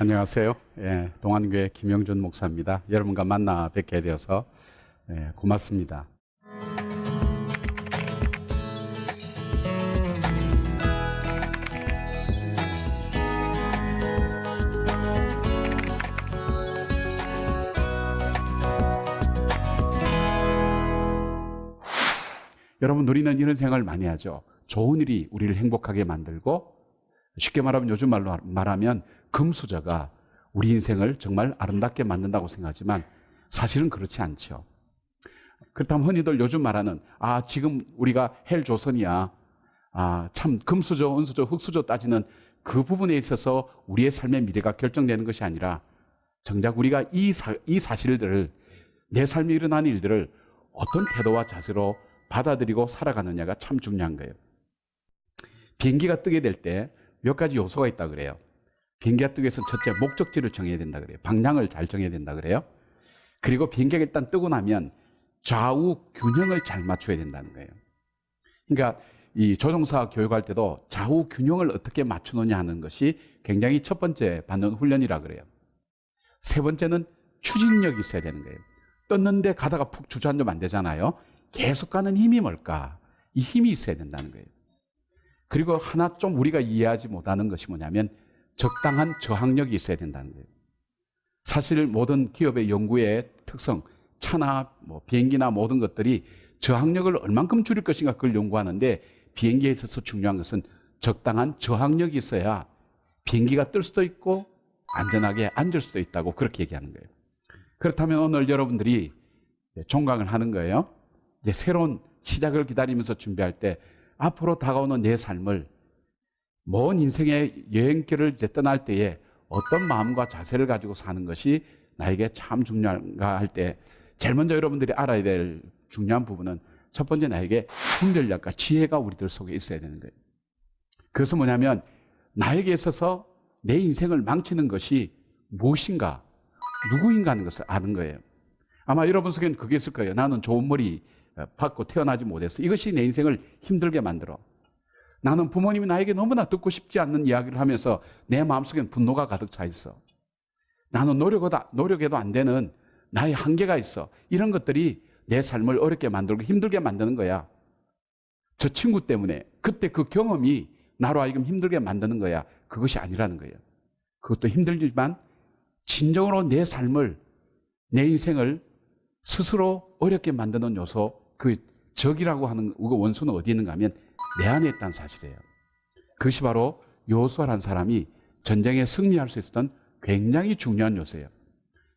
안녕하세요. 동안교회 김영준 목사입니다. 여러분과 만나 뵙게 되어서 고맙습니다. 여러분, 우리는 이런 생각을 많이 하죠. 좋은 일이 우리를 행복하게 만들고, 쉽게 말하면 요즘 말로 말하면 금수저가 우리 인생을 정말 아름답게 만든다고 생각하지만 사실은 그렇지 않죠. 그렇다면 흔히들 요즘 말하는 지금 우리가 헬조선이야, 참 금수저, 은수저, 흙수저 따지는 그 부분에 있어서 우리의 삶의 미래가 결정되는 것이 아니라 정작 우리가 이 사실들을, 내 삶에 일어나는 일들을 어떤 태도와 자세로 받아들이고 살아가느냐가 참 중요한 거예요. 비행기가 뜨게 될 때 몇 가지 요소가 있다 그래요. 비행기가 뜨기 위해서는 첫째, 목적지를 정해야 된다 그래요. 방향을 잘 정해야 된다 그래요. 그리고 비행기가 일단 뜨고 나면 좌우 균형을 잘 맞춰야 된다는 거예요. 그러니까 이 조종사 교육할 때도 좌우 균형을 어떻게 맞추느냐 하는 것이 굉장히 첫 번째 받는 훈련이라 그래요. 세 번째는 추진력이 있어야 되는 거예요. 떴는데 가다가 푹 주저앉으면 안 되잖아요. 계속 가는 힘이 뭘까? 이 힘이 있어야 된다는 거예요. 그리고 하나 좀 우리가 이해하지 못하는 것이 뭐냐면 적당한 저항력이 있어야 된다는 거예요. 사실 모든 기업의 연구의 특성, 차나 비행기나 모든 것들이 저항력을 얼만큼 줄일 것인가 그걸 연구하는데, 비행기에 있어서 중요한 것은 적당한 저항력이 있어야 비행기가 뜰 수도 있고 안전하게 앉을 수도 있다고 그렇게 얘기하는 거예요. 그렇다면 오늘 여러분들이 종강을 하는 거예요. 이제 새로운 시작을 기다리면서 준비할 때 앞으로 다가오는 내 삶을, 먼 인생의 여행길을 이제 떠날 때에 어떤 마음과 자세를 가지고 사는 것이 나에게 참 중요한가 할 때, 제일 먼저 여러분들이 알아야 될 중요한 부분은 첫 번째, 나에게 분별력과 지혜가 우리들 속에 있어야 되는 거예요. 그것은 뭐냐면 나에게 있어서 내 인생을 망치는 것이 무엇인가, 누구인가 하는 것을 아는 거예요. 아마 여러분 속에는 그게 있을 거예요. 나는 좋은 머리 받고 태어나지 못했어. 이것이 내 인생을 힘들게 만들어. 나는 부모님이 나에게 너무나 듣고 싶지 않는 이야기를 하면서 내 마음속에는 분노가 가득 차 있어. 나는 노력해도 안 되는 나의 한계가 있어. 이런 것들이 내 삶을 어렵게 만들고 힘들게 만드는 거야. 저 친구 때문에, 그때 그 경험이 나로 하여금 힘들게 만드는 거야. 그것이 아니라는 거예요. 그것도 힘들지만 진정으로 내 삶을, 내 인생을 스스로 어렵게 만드는 요소, 그 적이라고 하는 그 원수는 어디 있는가 하면 내 안에 있다는 사실이에요. 그것이 바로 요수아라는 사람이 전쟁에 승리할 수 있었던 굉장히 중요한 요소예요.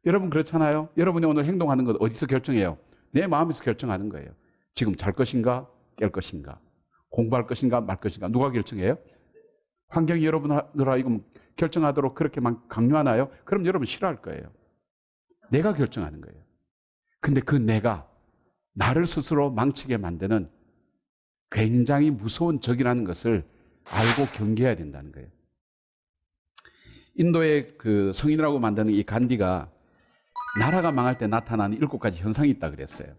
여러분 그렇잖아요. 여러분이 오늘 행동하는 것 어디서 결정해요? 내 마음에서 결정하는 거예요. 지금 잘 것인가 깰 것인가, 공부할 것인가 말 것인가, 누가 결정해요? 환경이 여러분들 하여금 결정하도록 그렇게 강요하나요? 그럼 여러분 싫어할 거예요. 내가 결정하는 거예요. 근데 그 내가 나를 스스로 망치게 만드는 굉장히 무서운 적이라는 것을 알고 경계해야 된다는 거예요. 인도의 그 성인이라고 만드는 이 간디가 나라가 망할 때 나타나는 7가지 현상이 있다 그랬어요.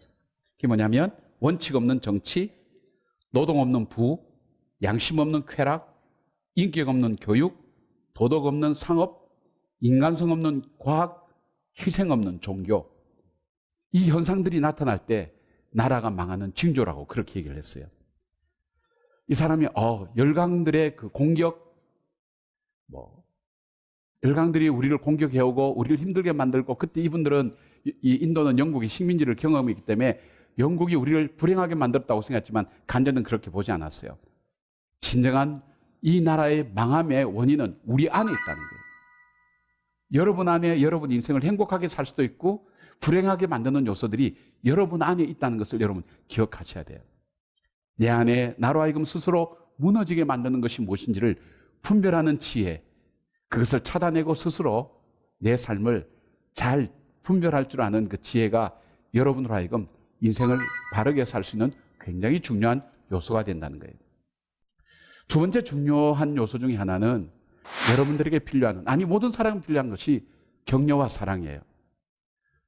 그게 뭐냐면 원칙 없는 정치, 노동 없는 부, 양심 없는 쾌락, 인격 없는 교육, 도덕 없는 상업, 인간성 없는 과학, 희생 없는 종교. 이 현상들이 나타날 때 나라가 망하는 징조라고 그렇게 얘기를 했어요. 이 사람이 열강들의 그 공격, 열강들이 우리를 공격해오고 우리를 힘들게 만들고, 그때 이분들은, 이 인도는 영국의 식민지를 경험했기 때문에 영국이 우리를 불행하게 만들었다고 생각했지만 간제는 그렇게 보지 않았어요. 진정한 이 나라의 망함의 원인은 우리 안에 있다는 거예요. 여러분 안에 여러분 인생을 행복하게 살 수도 있고 불행하게 만드는 요소들이 여러분 안에 있다는 것을 여러분 기억하셔야 돼요. 내 안에 나로 하여금 스스로 무너지게 만드는 것이 무엇인지를 분별하는 지혜, 그것을 찾아내고 스스로 내 삶을 잘 분별할 줄 아는 그 지혜가 여러분으로 하여금 인생을 바르게 살 수 있는 굉장히 중요한 요소가 된다는 거예요. 두 번째 중요한 요소 중에 하나는 여러분들에게 필요한, 모든 사람은 필요한 것이 격려와 사랑이에요.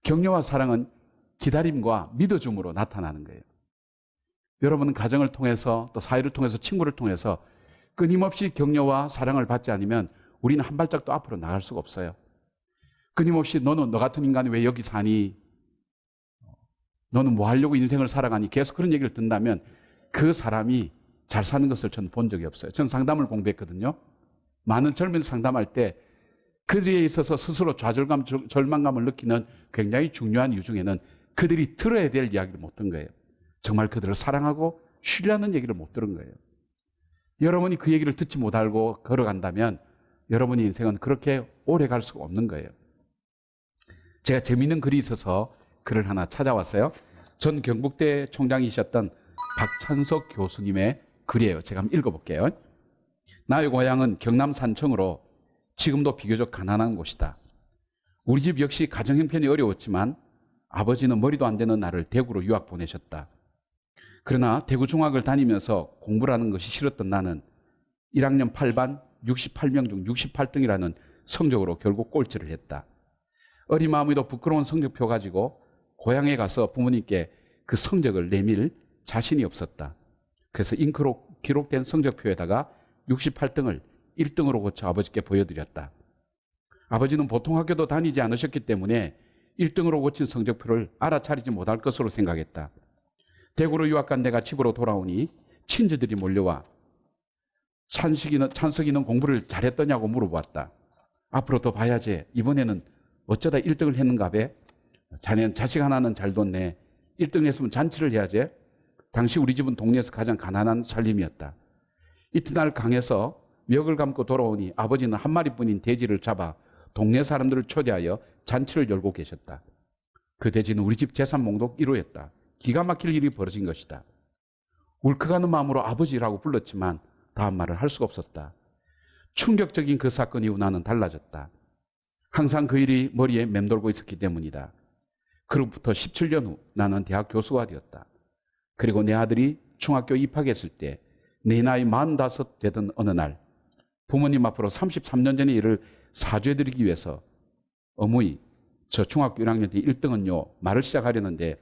격려와 사랑은 기다림과 믿어줌으로 나타나는 거예요. 여러분은 가정을 통해서 또 사회를 통해서 친구를 통해서 끊임없이 격려와 사랑을 받지 않으면 우리는 한 발짝도 앞으로 나갈 수가 없어요. 끊임없이 너는 너 같은 인간이 왜 여기 사니? 너는 뭐 하려고 인생을 살아가니? 계속 그런 얘기를 듣는다면 그 사람이 잘 사는 것을 저는 본 적이 없어요. 저는 상담을 공부했거든요. 많은 젊은 상담할 때 그들에 있어서 스스로 좌절감, 절망감을 느끼는 굉장히 중요한 이유 중에는 그들이 들어야 될 이야기를 못 들은 거예요. 정말 그들을 사랑하고 신뢰하는 얘기를 못 들은 거예요. 여러분이 그 얘기를 듣지 못하고 걸어간다면 여러분의 인생은 그렇게 오래 갈 수가 없는 거예요. 제가 재미있는 글이 있어서 글을 하나 찾아왔어요. 전 경북대 총장이셨던 박찬석 교수님의 글이에요. 제가 한번 읽어볼게요. 나의 고향은 경남 산청으로 지금도 비교적 가난한 곳이다. 우리 집 역시 가정 형편이 어려웠지만 아버지는 머리도 안 되는 나를 대구로 유학 보내셨다. 그러나 대구 중학을 다니면서 공부라는 것이 싫었던 나는 1학년 8반 68명 중 68등이라는 성적으로 결국 꼴찌를 했다. 어린 마음에도 부끄러운 성적표 가지고 고향에 가서 부모님께 그 성적을 내밀 자신이 없었다. 그래서 잉크로 기록된 성적표에다가 68등을 1등으로 고쳐 아버지께 보여드렸다. 아버지는 보통 학교도 다니지 않으셨기 때문에 1등으로 고친 성적표를 알아차리지 못할 것으로 생각했다. 대구로 유학 간 내가 집으로 돌아오니 친지들이 몰려와 찬석이는 공부를 잘했더냐고 물어보았다. 앞으로 더 봐야지. 이번에는 어쩌다 1등을 했는가 배? 자네는 자식 하나는 잘 뒀네. 1등 했으면 잔치를 해야지. 당시 우리 집은 동네에서 가장 가난한 살림이었다. 이튿날 강에서 멱을 감고 돌아오니 아버지는 한 마리뿐인 돼지를 잡아 동네 사람들을 초대하여 잔치를 열고 계셨다. 그 돼지는 우리 집 재산 목록 1호였다. 기가 막힐 일이 벌어진 것이다. 울컥하는 마음으로 아버지라고 불렀지만 다음 말을 할 수가 없었다. 충격적인 그 사건 이후 나는 달라졌다. 항상 그 일이 머리에 맴돌고 있었기 때문이다. 그로부터 17년 후 나는 대학 교수가 되었다. 그리고 내 아들이 중학교 입학했을 때 내 나이 45 되던 어느 날 부모님 앞으로 33년 전의 일을 사죄드리기 위해서 어머니 저 중학교 1학년 때 1등은요 말을 시작하려는데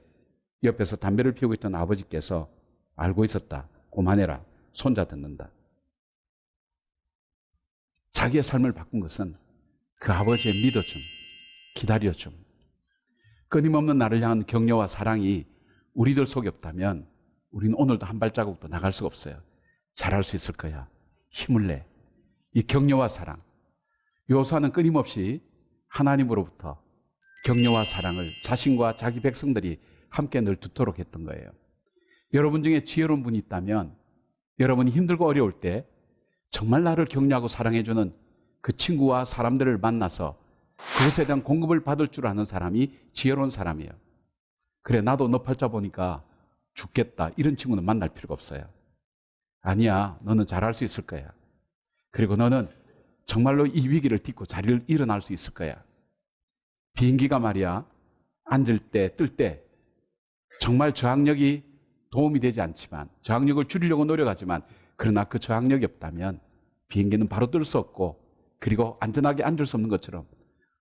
옆에서 담배를 피우고 있던 아버지께서 알고 있었다. 그만해라. 손자 듣는다. 자기의 삶을 바꾼 것은 그 아버지의 믿어줌, 기다려줌, 끊임없는 나를 향한 격려와 사랑이 우리들 속에 없다면 우리는 오늘도 한 발자국도 나갈 수가 없어요. 잘할 수 있을 거야. 힘을 내. 이 격려와 사랑. 요수아는 끊임없이 하나님으로부터 격려와 사랑을 자신과 자기 백성들이 함께 늘 듣도록 했던 거예요. 여러분 중에 지혜로운 분이 있다면 여러분이 힘들고 어려울 때 정말 나를 격려하고 사랑해주는 그 친구와 사람들을 만나서 그것에 대한 공급을 받을 줄 아는 사람이 지혜로운 사람이에요. 그래 나도 너 팔자 보니까 죽겠다. 이런 친구는 만날 필요가 없어요. 아니야. 너는 잘할 수 있을 거야. 그리고 너는 정말로 이 위기를 딛고 자리를 일어날 수 있을 거야. 비행기가 말이야. 앉을 때, 뜰 때 정말 저항력이 도움이 되지 않지만 저항력을 줄이려고 노력하지만 그러나 그 저항력이 없다면 비행기는 바로 뜰 수 없고 그리고 안전하게 앉을 수 없는 것처럼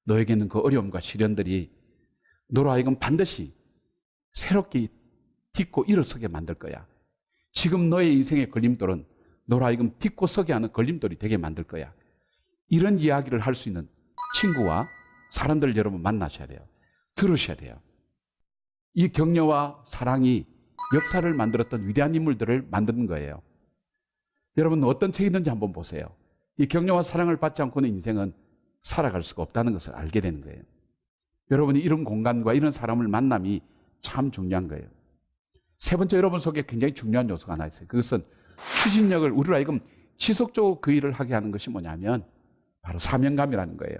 너에게는 그 어려움과 시련들이 너로 하여금 반드시 새롭게 딛고 일어서게 만들 거야. 지금 너의 인생의 걸림돌은 너로 하여금 딛고 서게 하는 걸림돌이 되게 만들 거야. 이런 이야기를 할 수 있는 친구와 사람들 여러분 만나셔야 돼요. 들으셔야 돼요. 이 격려와 사랑이 역사를 만들었던 위대한 인물들을 만드는 거예요. 여러분 어떤 책이든지 한번 보세요. 이 격려와 사랑을 받지 않고는 인생은 살아갈 수가 없다는 것을 알게 되는 거예요. 여러분이 이런 공간과 이런 사람을 만남이 참 중요한 거예요. 세 번째 여러분 속에 굉장히 중요한 요소가 하나 있어요. 그것은 추진력을 우리로 하여금 지속적으로 그 일을 하게 하는 것이 뭐냐면 바로 사명감이라는 거예요.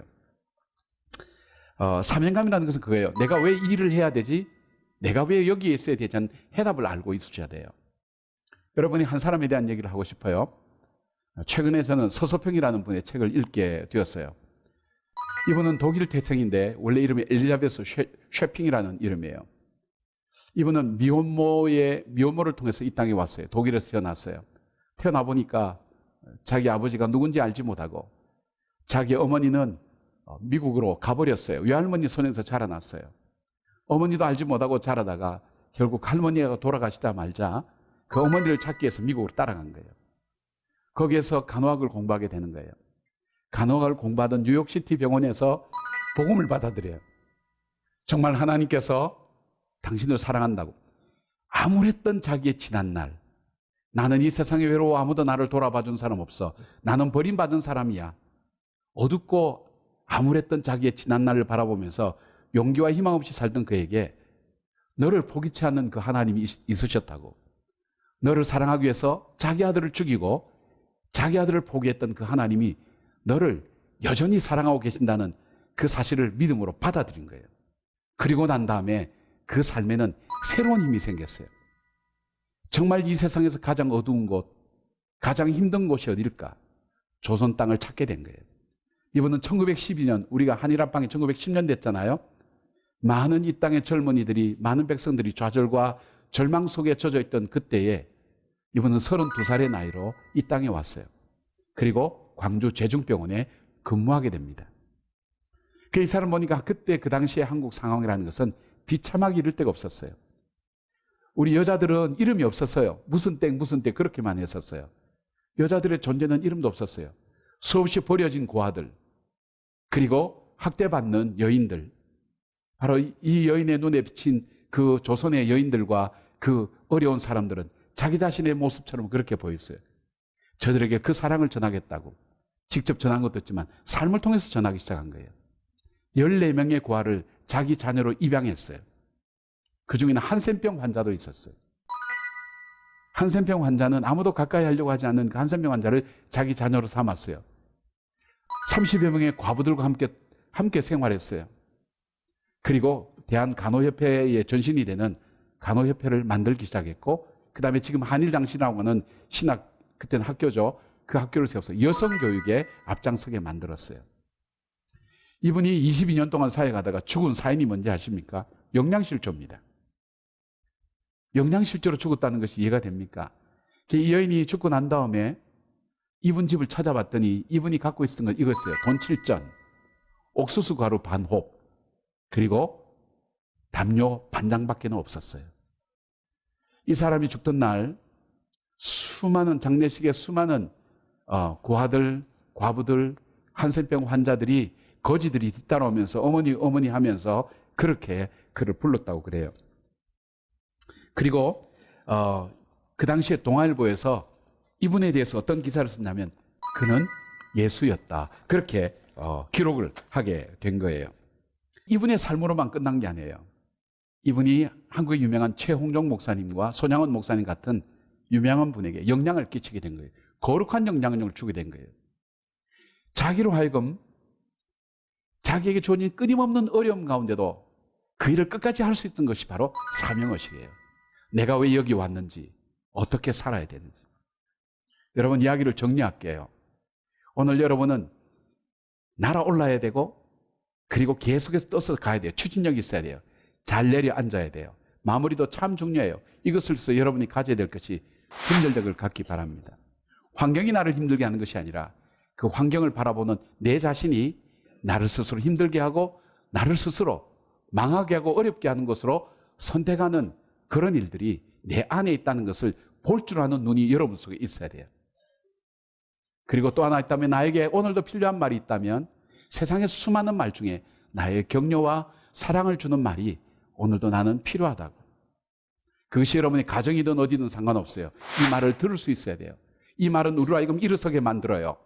사명감이라는 것은 그거예요. 내가 왜 이 일을 해야 되지? 내가 왜 여기에 있어야 되지? 않는 해답을 알고 있으셔야 돼요. 여러분이 한 사람에 대한 얘기를 하고 싶어요. 최근에 저는 서서평이라는 분의 책을 읽게 되었어요. 이분은 독일 태생인데 원래 이름이 엘리자베스 쉐핑이라는 이름이에요. 이분은 미혼모를 통해서 이 땅에 왔어요. 독일에서 태어났어요. 태어나 보니까 자기 아버지가 누군지 알지 못하고 자기 어머니는 미국으로 가버렸어요. 외할머니 손에서 자라났어요. 어머니도 알지 못하고 자라다가 결국 할머니가 돌아가시다 말자 그 어머니를 찾기 위해서 미국으로 따라간 거예요. 거기에서 간호학을 공부하게 되는 거예요. 간호학을 공부하던 뉴욕시티 병원에서 복음을 받아들여요. 정말 하나님께서 당신을 사랑한다고. 암울했던 자기의 지난날, 나는 이 세상에 외로워 아무도 나를 돌아봐준 사람 없어. 나는 버림받은 사람이야. 어둡고 암울했던 자기의 지난날을 바라보면서 용기와 희망 없이 살던 그에게 너를 포기치 않는 그 하나님이 있으셨다고. 너를 사랑하기 위해서 자기 아들을 죽이고 자기 아들을 포기했던 그 하나님이 너를 여전히 사랑하고 계신다는 그 사실을 믿음으로 받아들인 거예요. 그리고 난 다음에 그 삶에는 새로운 힘이 생겼어요. 정말 이 세상에서 가장 어두운 곳, 가장 힘든 곳이 어딜까? 조선 땅을 찾게 된 거예요. 이분은 1912년, 우리가 한일합방이 1910년 됐잖아요. 많은 이 땅의 젊은이들이, 많은 백성들이 좌절과 절망 속에 젖어 있던 그때에 이분은 32살의 나이로 이 땅에 왔어요. 그리고 광주 제중병원에 근무하게 됩니다. 이 사람 보니까 그때 그 당시의 한국 상황이라는 것은 비참하기 이를 데가 없었어요. 우리 여자들은 이름이 없었어요. 무슨 땡 무슨 땡 그렇게만 했었어요. 여자들의 존재는 이름도 없었어요. 수없이 버려진 고아들, 그리고 학대받는 여인들, 바로 이 여인의 눈에 비친 그 조선의 여인들과 그 어려운 사람들은 자기 자신의 모습처럼 그렇게 보였어요. 저들에게 그 사랑을 전하겠다고 직접 전한 것도 있지만 삶을 통해서 전하기 시작한 거예요. 14명의 고아를 자기 자녀로 입양했어요. 그 중에는 한센병 환자도 있었어요. 한센병 환자는 아무도 가까이 하려고 하지 않는 그 한센병 환자를 자기 자녀로 삼았어요. 30여 명의 과부들과 함께 생활했어요. 그리고 대한간호협회의 전신이 되는 간호협회를 만들기 시작했고, 그 다음에 지금 한일장신이라고 하는 신학, 그때는 학교죠. 그 학교를 세워서 여성교육에 앞장서게 만들었어요. 이분이 22년 동안 사회 가다가 죽은 사인이 뭔지 아십니까? 영양실조입니다. 영양실조로 죽었다는 것이 이해가 됩니까? 이 여인이 죽고 난 다음에 이분 집을 찾아봤더니 이분이 갖고 있었던 건 이거였어요. 돈 7전, 옥수수 가루 반홉, 그리고 담요 반장밖에는 없었어요. 이 사람이 죽던 날 수많은 장례식에 수많은 고아들, 과부들, 한센병 환자들이, 거지들이 뒤따라오면서 어머니 어머니 하면서 그렇게 그를 불렀다고 그래요. 그리고 그 당시에 동아일보에서 이분에 대해서 어떤 기사를 썼냐면 그는 예수였다, 그렇게 기록을 하게 된 거예요. 이분의 삶으로만 끝난 게 아니에요. 이분이 한국의 유명한 최홍종 목사님과 손양원 목사님 같은 유명한 분에게 영향을 끼치게 된 거예요. 거룩한 영향력을 주게 된 거예요. 자기로 하여금 자기에게 주어진 끊임없는 어려움 가운데도 그 일을 끝까지 할 수 있던 것이 바로 사명의식이에요. 내가 왜 여기 왔는지, 어떻게 살아야 되는지. 여러분, 이야기를 정리할게요. 오늘 여러분은 날아올라야 되고, 그리고 계속해서 떠서 가야 돼요. 추진력이 있어야 돼요. 잘 내려앉아야 돼요. 마무리도 참 중요해요. 이것을 위해서 여러분이 가져야 될 것이 힘들력을 갖기 바랍니다. 환경이 나를 힘들게 하는 것이 아니라 그 환경을 바라보는 내 자신이 나를 스스로 힘들게 하고 나를 스스로 망하게 하고 어렵게 하는 것으로 선택하는 그런 일들이 내 안에 있다는 것을 볼 줄 아는 눈이 여러분 속에 있어야 돼요. 그리고 또 하나 있다면, 나에게 오늘도 필요한 말이 있다면 세상의 수많은 말 중에 나의 격려와 사랑을 주는 말이 오늘도 나는 필요하다고. 그것이 여러분의 가정이든 어디든 상관없어요. 이 말을 들을 수 있어야 돼요. 이 말은 우리로 하여금 일어서게 만들어요.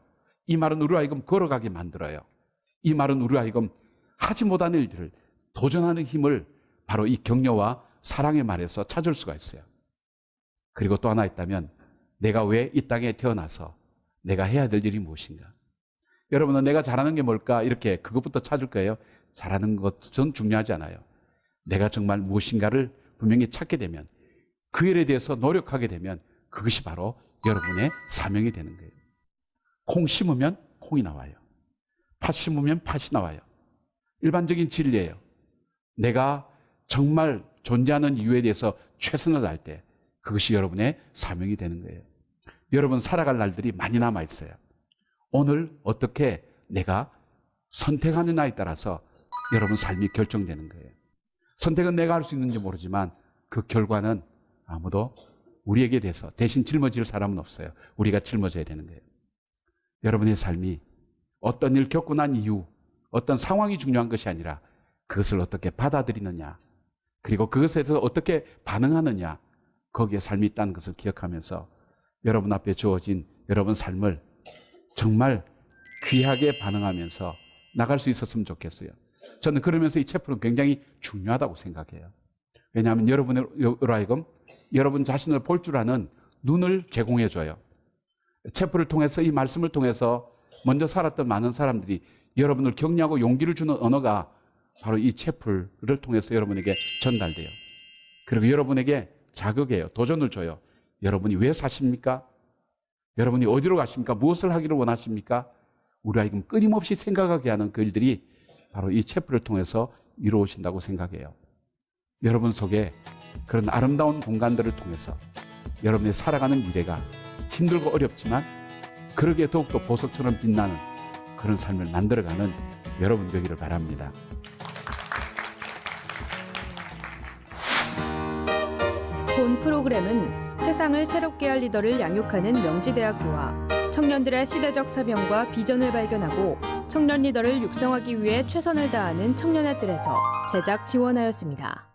이 말은 우리로 하여금 걸어가게 만들어요. 이 말은 우리로 하여금 하지 못한 일들을 도전하는 힘을 바로 이 격려와 사랑의 말에서 찾을 수가 있어요. 그리고 또 하나 있다면, 내가 왜 이 땅에 태어나서 내가 해야 될 일이 무엇인가? 여러분은 내가 잘하는 게 뭘까? 이렇게 그것부터 찾을 거예요. 잘하는 것은 중요하지 않아요. 내가 정말 무엇인가를 분명히 찾게 되면, 그 일에 대해서 노력하게 되면 그것이 바로 여러분의 사명이 되는 거예요. 콩 심으면 콩이 나와요. 팥 심으면 팥이 나와요. 일반적인 진리예요. 내가 정말 존재하는 이유에 대해서 최선을 다할 때 그것이 여러분의 사명이 되는 거예요. 여러분 살아갈 날들이 많이 남아 있어요. 오늘 어떻게 내가 선택하느냐에 따라서 여러분 삶이 결정되는 거예요. 선택은 내가 할 수 있는지 모르지만 그 결과는 아무도 우리에게 대해서 대신 짊어질 사람은 없어요. 우리가 짊어져야 되는 거예요. 여러분의 삶이 어떤 일 겪고 난 이유, 어떤 상황이 중요한 것이 아니라 그것을 어떻게 받아들이느냐, 그리고 그것에서 어떻게 반응하느냐, 거기에 삶이 있다는 것을 기억하면서 여러분 앞에 주어진 여러분 삶을 정말 귀하게 반응하면서 나갈 수 있었으면 좋겠어요. 저는 그러면서 이 채플은 굉장히 중요하다고 생각해요. 왜냐하면 여러분으로 하여금 여러분 자신을 볼 줄 아는 눈을 제공해줘요. 채플을 통해서, 이 말씀을 통해서 먼저 살았던 많은 사람들이 여러분을 격려하고 용기를 주는 언어가 바로 이 채플을 통해서 여러분에게 전달돼요. 그리고 여러분에게 자극해요. 도전을 줘요. 여러분이 왜 사십니까? 여러분이 어디로 가십니까? 무엇을 하기를 원하십니까? 우리 하여금 끊임없이 생각하게 하는 그 일들이 바로 이 채플을 통해서 이루어진다고 생각해요. 여러분 속에 그런 아름다운 공간들을 통해서 여러분의 살아가는 미래가 힘들고 어렵지만 그러기에 더욱더 보석처럼 빛나는 그런 삶을 만들어가는 여러분 되기를 바랍니다. 본 프로그램은 세상을 새롭게 할 리더를 양육하는 명지대학교와 청년들의 시대적 사명과 비전을 발견하고 청년 리더를 육성하기 위해 최선을 다하는 청년의 뜰에서 제작 지원하였습니다.